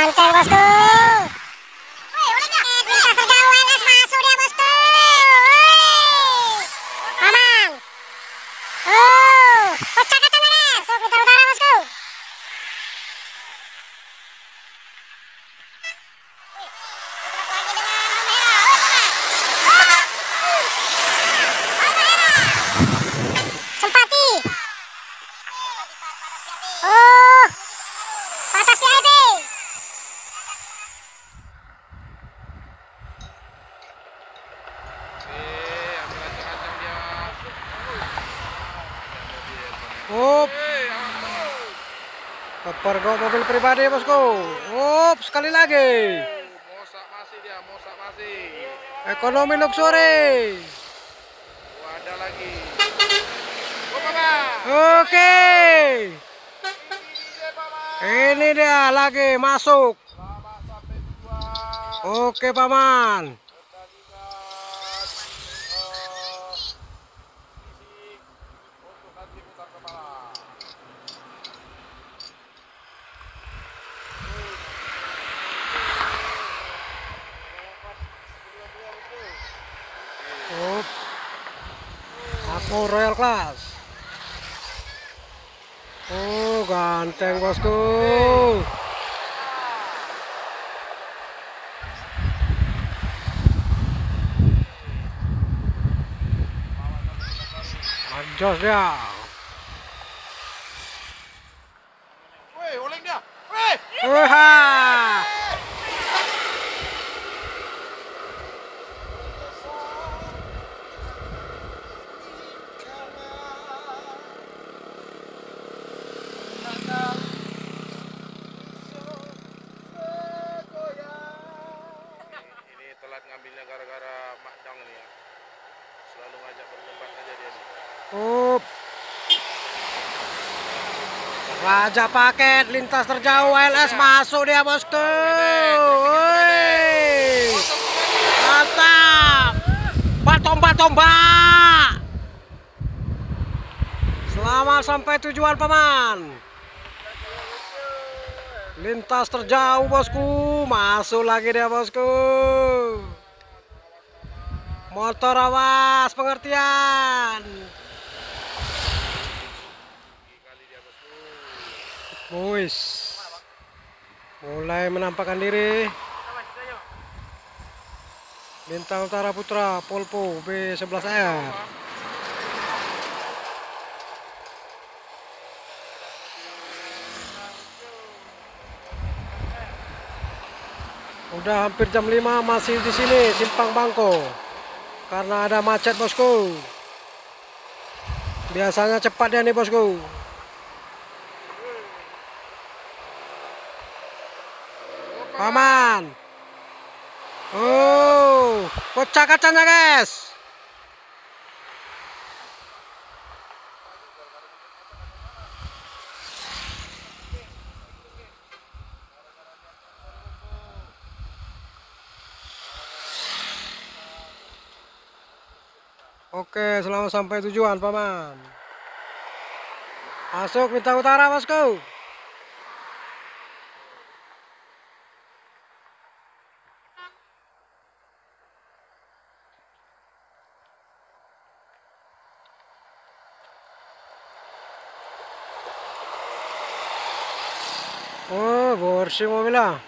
ganteng bosku. Lintas terjauh LS masuk dia bosku. Aman. Pecah kaca LS. Masuk Bintang Utara bosku. Sempati. Patas VIP. Kepergok mobil pribadi bosku. Sekali lagi. Mosak masih dia, mosak masih. Ekonomi luxury. Ada lagi. Mama. Oke. Ini dia lagi masuk. Selamat sampai tujuan. Oke paman. Pertandingan fisik untuk nanti putar kepala. Aku Royal Class. Ganteng bosku. Anjos dia. Woi, oleng dia. Woi. Wah. Ini telat ngambilnya gara-gara Makdang nih ya. Selalu ngajak berdebat aja dia nih. Raja paket lintas terjauh LS masuk dia bosku. Woi. Mantap. Tombak. Selamat sampai tujuan paman. Lintas terjauh bosku. Masuk lagi dia bosku. Motor awas pengertian. Boys. Mulai menampakkan diri. Bintang Utara Putra Polpo B11R. Udah hampir jam 5 masih di sini Simpang Bangko. Karena ada macet bosku. Biasanya cepat ya nih bosku. Paman. Pecah kacanya guys. Oke, selamat sampai tujuan paman. Masuk Bintang Utara bosku. Bersih mobilnya.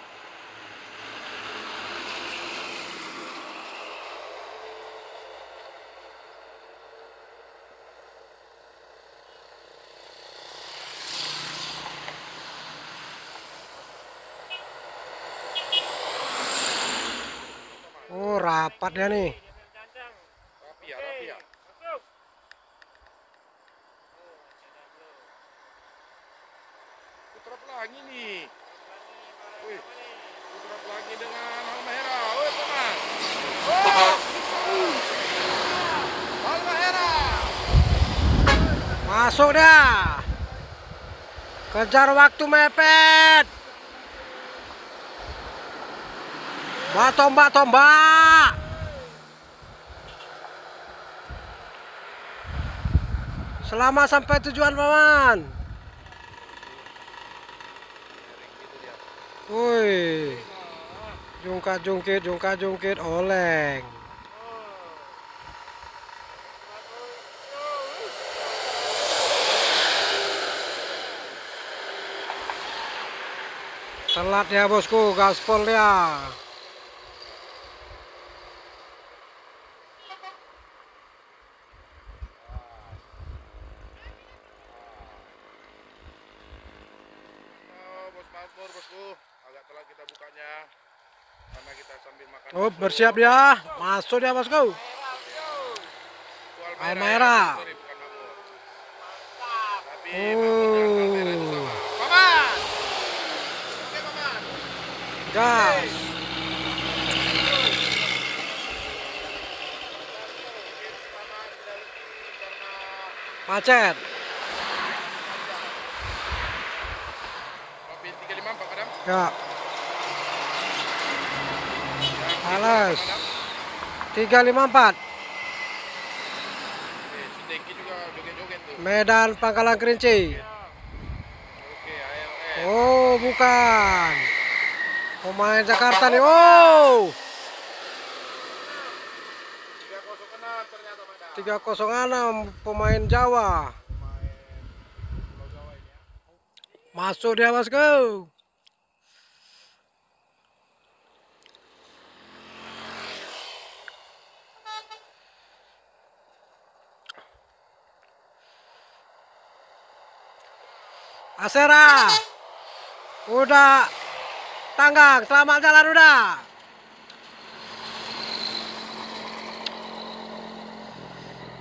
Rapat ya nih. Rapi ya. Putra Pelangi nih. Wih, Putra Pelangi dengan Halmahera. Woi, paman. Halmahera. Masuk dah. Kejar waktu mepet. Tombak. Selamat sampai tujuan paman. Woi, jungkat jungkit, oleng. Telat ya bosku, gaspol ya. Oh, bos Mabur bosku, agak telat kita bukanya karena kita sambil makan Oh, bakso. bersiap dia. Masuk dia bosku. Itu Almaira. ya, sorry, bukan Makmur. Tapi Makmur dan Almaira itu sama. Paman! Oke, Paman. Gas. Macet. Mobil 35 Pak Kadam. Ya. Alas. 354. Si Deki juga joget-joget tuh. Medan Pangkalan Kerinci. Oke, ALS. Oh, bukan. Pemain Jakarta nih. Oh. 306 ternyata Madam. 306 pemain Jawa. Pemain Pulau Jawa ini ya. Masuk dia bosku. Asera. Udah tanggang, selamat jalan udah.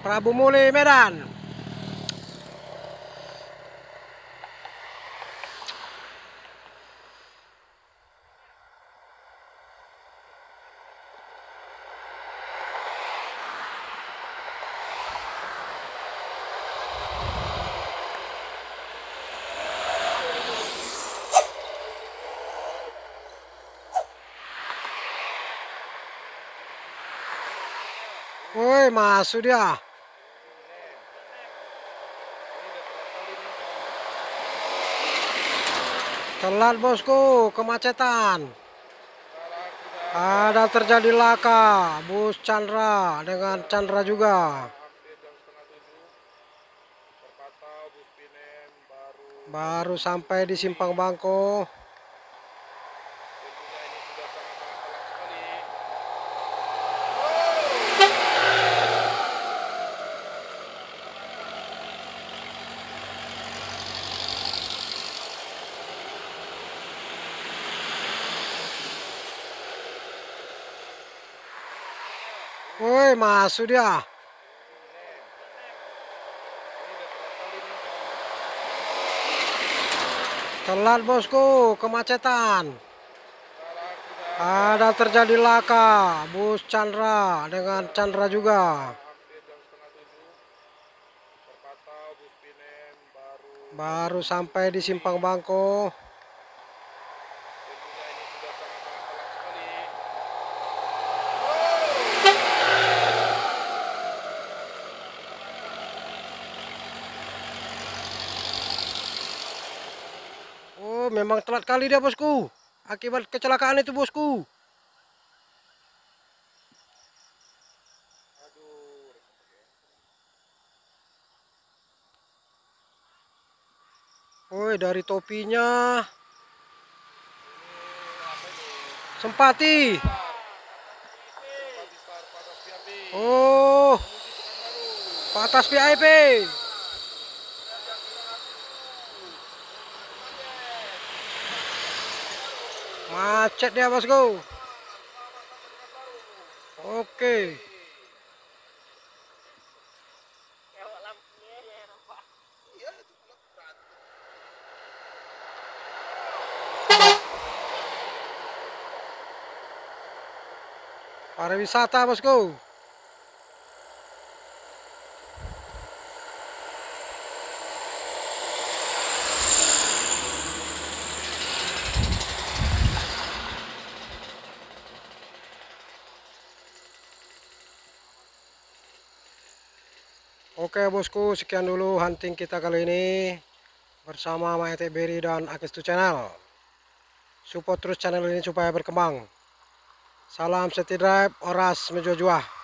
Prabu Muli Medan. Woi, masuk dia. Telat bosku, kemacetan. Ada terjadi laka, bus Chandra dengan Chandra juga. Hampir jam setengah 7. Terpantau bus Pinem Baru sampai di Simpang Bangko. tentunya ini sudah sangat-sangat telat sekali. Woi, masuk dia. Telat bosku, kemacetan. Ada terjadi laka, bus Chandra dengan Chandra juga. Hampir jam setengah 7. Terpantau bus Pinem Baru sampai di Simpang Bangko. tentunya ini sudah sangat-sangat telat sekali. Oh, memang telat kali dia bosku. Akibat kecelakaan itu bosku. Aduh. Woi, dari topinya. Sempati. Pati Star Patas VIP. Oh, Patas VIP. Macet dia bosku. Oke. Pariwisata bosku. Oke bosku, sekian dulu hunting kita kali ini bersama Maete Berry dan Akistu Channel. Support terus channel ini supaya berkembang. Salam City Drive, Oras Mejojuah.